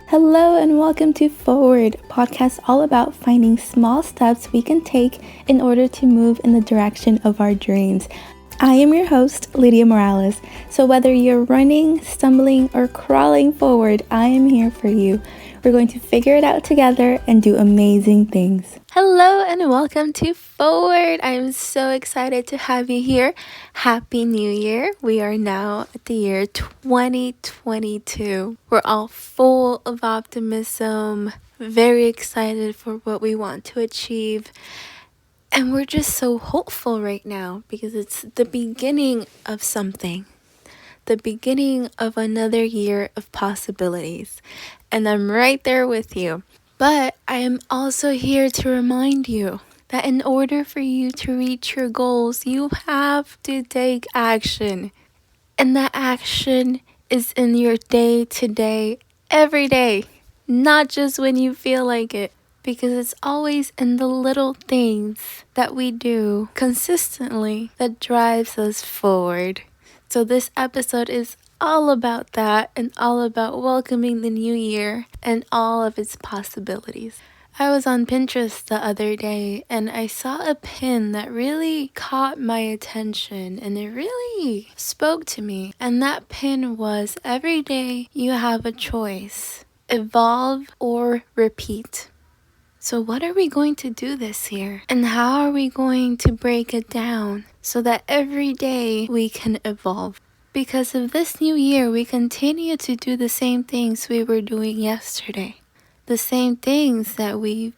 Hello and welcome to Forward, a podcast all about finding small steps we can take in order to move in the direction of our dreams. I am your host, Lydia Morales. So whether you're running, stumbling, or crawling forward, I am here for you. We're going to figure it out together and do amazing things. Hello and welcome to Forward. I am so excited to have you here. Happy New Year. We are now at the year 2022. We're all full of optimism, very excited for what we want to achieve. And we're just so hopeful right now because it's the beginning of something, the beginning of another year of possibilities. And I'm right there with you. But I am also here to remind you that in order for you to reach your goals, you have to take action. And that action is in your day-to-day, every day, not just when you feel like it. Because it's always in the little things that we do consistently that drives us forward. So this episode is all about that and all about welcoming the new year and all of its possibilities. I was on Pinterest the other day and I saw a pin that really caught my attention and it really spoke to me. And that pin was, every day you have a choice, evolve or repeat. So what are we going to do this year? And how are we going to break it down so that every day we can evolve? Because if this new year we continue to do the same things we were doing yesterday, the same things that we've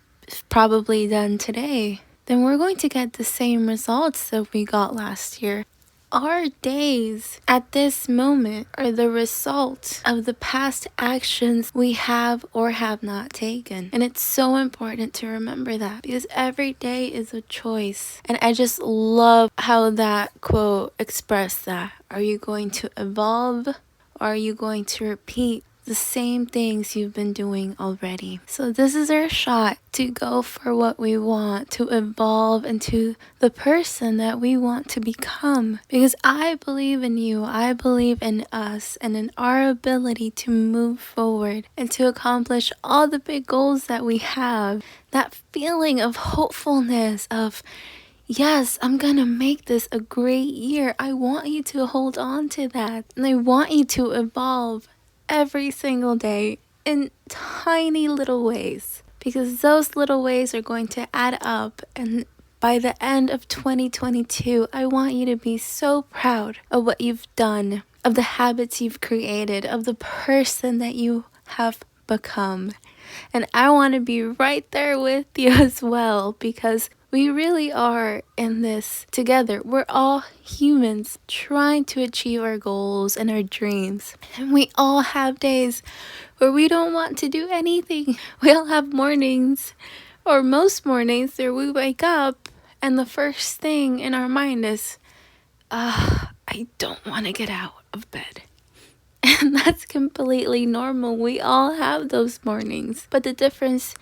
probably done today, then we're going to get the same results that we got last year. Our days at this moment are the result of the past actions we have or have not taken. And it's so important to remember that because every day is a choice. And I just love how that quote expressed that. Are you going to evolve or are you going to repeat the same things you've been doing already? So this is our shot to go for what we want, to evolve into the person that we want to become. Because I believe in you, I believe in us, and in our ability to move forward and to accomplish all the big goals that we have. That feeling of hopefulness of, yes, I'm gonna make this a great year. I want you to hold on to that. And I want you to evolve every single day in tiny little ways, because those little ways are going to add up, and by the end of 2022 I want you to be so proud of what you've done, of the habits you've created, of the person that you have become. And I want to be right there with you as well, because we really are in this together. We're all humans trying to achieve our goals and our dreams. And we all have days where we don't want to do anything. We all have mornings, or most mornings, where we wake up and the first thing in our mind is, I don't want to get out of bed. And that's completely normal. We all have those mornings. But the difference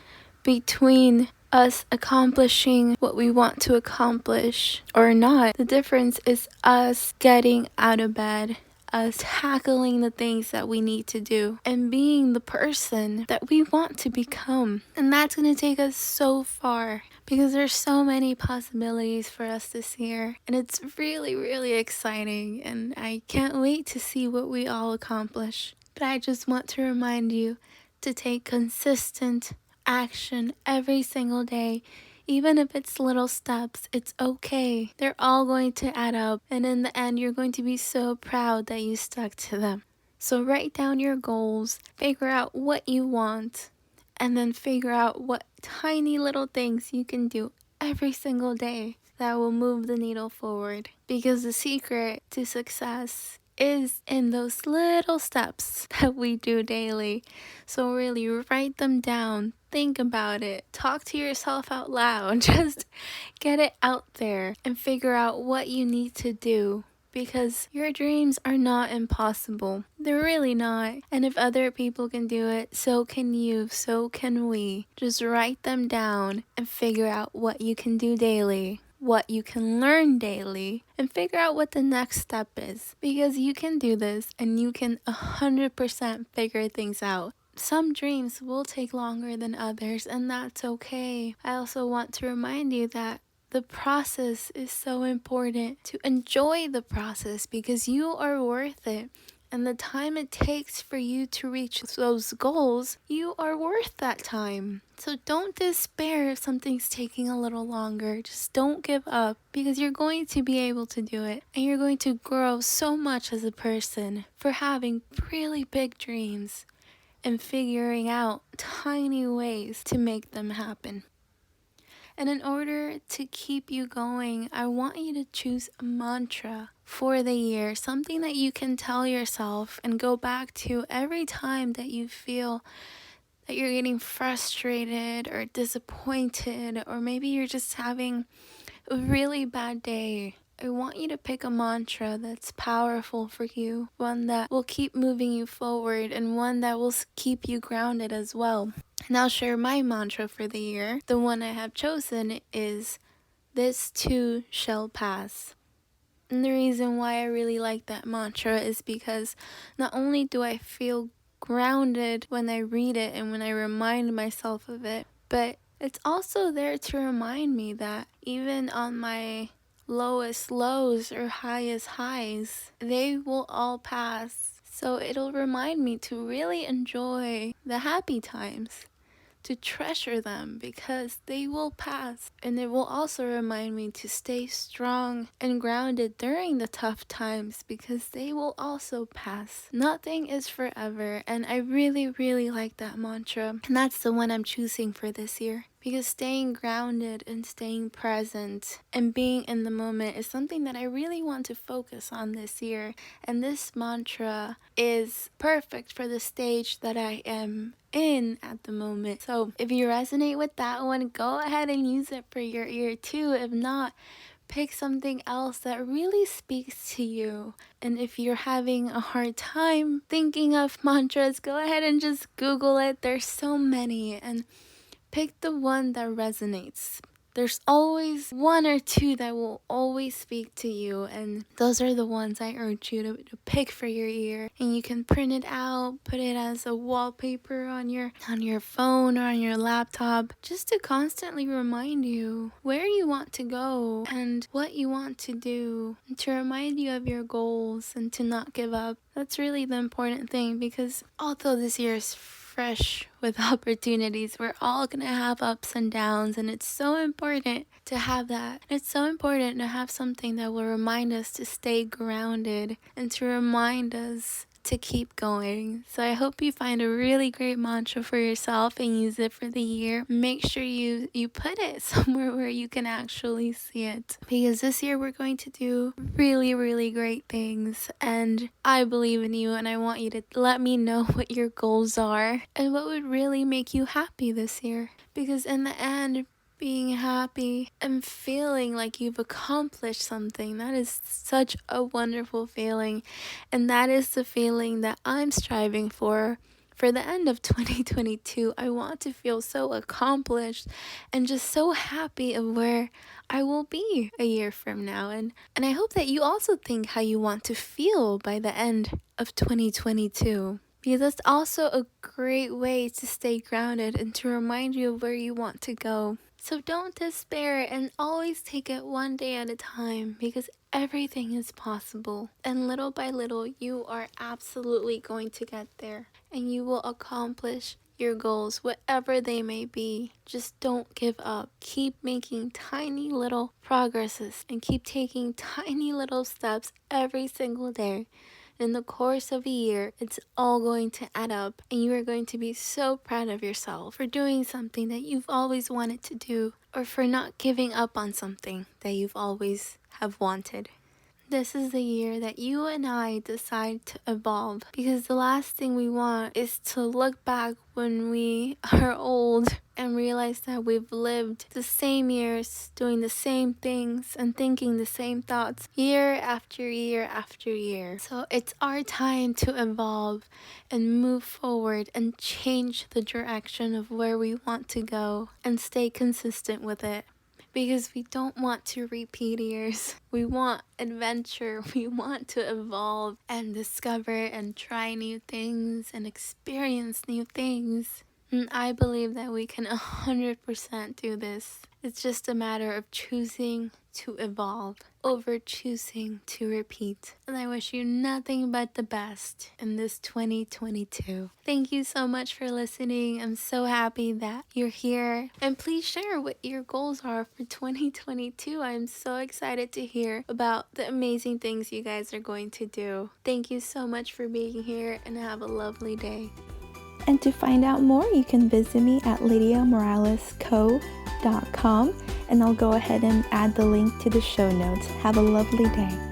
between us accomplishing what we want to accomplish or not, the difference is us getting out of bed, us tackling the things that we need to do, and being the person that we want to become. And that's going to take us so far, because there's so many possibilities for us this year. And it's really, really exciting. And I can't wait to see what we all accomplish. But I just want to remind you to take consistent action every single day. Even if it's little steps, it's okay. They're all going to add up. And in the end, you're going to be so proud that you stuck to them. So write down your goals, figure out what you want, and then figure out what tiny little things you can do every single day that will move the needle forward. Because the secret to success is in those little steps that we do daily. So really write them down, think about it, talk to yourself out loud, just get it out there and figure out what you need to do. Because your dreams are not impossible. They're really not. And if other people can do it, so can you, so can we. Just write them down and figure out what you can do daily, what you can learn daily, and figure out what the next step is. Because you can do this and you can 100% figure things out. some dreams will take longer than others, and that's okay. I also want to remind you that the process is so important. To enjoy the process because you are worth it. And the time it takes for you to reach those goals, you are worth that time. So don't despair if something's taking a little longer. Just don't give up because you're going to be able to do it. And you're going to grow so much as a person for having really big dreams and figuring out tiny ways to make them happen. And in order to keep you going, I want you to choose a mantra for the year, something that you can tell yourself and go back to every time that you feel that you're getting frustrated or disappointed, or maybe you're just having a really bad day. I want you to pick a mantra that's powerful for you, one that will keep moving you forward and one that will keep you grounded as well. And I'll share my mantra for the year. The one I have chosen is, "This too shall pass." And the reason why I really like that mantra is because not only do I feel grounded when I read it and when I remind myself of it, but it's also there to remind me that even on my lowest lows or highest highs, they will all pass. So it'll remind me to really enjoy the happy times, to treasure them because they will pass. And it will also remind me to stay strong and grounded during the tough times because they will also pass. Nothing is forever, and I really, really like that mantra. And that's the one I'm choosing for this year. Because staying grounded and staying present and being in the moment is something that I really want to focus on this year. And this mantra is perfect for the stage that I am in at the moment. So if you resonate with that one, go ahead and use it for your year too. If not, pick something else that really speaks to you. And if you're having a hard time thinking of mantras, go ahead and just Google it. There's so many, and pick the one that resonates. There's always one or two that will always speak to you, and those are the ones I urge you to pick for your year. And you can print it out, put it as a wallpaper on your phone or on your laptop, just to constantly remind you where you want to go and what you want to do, and to remind you of your goals and to not give up. That's really the important thing, because although this year is fresh with opportunities, we're all gonna have ups and downs, and it's so important to have that. It's so important to have something that will remind us to stay grounded and to remind us to keep going. So I hope you find a really great mantra for yourself and use it for the year. Make sure you put it somewhere where you can actually see it, because this year we're going to do really, really great things, and I believe in you, and I want you to let me know what your goals are and what would really make you happy this year, because in the end, being happy and feeling like you've accomplished something, that is such a wonderful feeling. And that is the feeling that I'm striving for the end of 2022. I want to feel so accomplished and just so happy of where I will be a year from now. And I hope that you also think how you want to feel by the end of 2022. Because that's also a great way to stay grounded and to remind you of where you want to go. So don't despair and always take it one day at a time, because everything is possible. And little by little, you are absolutely going to get there. And you will accomplish your goals, whatever they may be. Just don't give up. Keep making tiny little progresses and keep taking tiny little steps every single day. In the course of a year, it's all going to add up, and you are going to be so proud of yourself for doing something that you've always wanted to do, or for not giving up on something that you've always have wanted. This is the year that you and I decide to evolve, because the last thing we want is to look back when we are old and realize that we've lived the same years, doing the same things and thinking the same thoughts year after year after year. So it's our time to evolve and move forward and change the direction of where we want to go and stay consistent with it. because we don't want to repeat years. We want adventure. We want to evolve and discover and try new things and experience new things. And I believe that we can 100% do this. It's just a matter of choosing to evolve over choosing to repeat. And I wish you nothing but the best in this 2022. Thank you so much for listening. I'm so happy that you're here. And please share what your goals are for 2022. I'm so excited to hear about the amazing things you guys are going to do. Thank you so much for being here and have a lovely day. And to find out more, you can visit me at lydiamoralesco.com, and I'll go ahead and add the link to the show notes. Have a lovely day.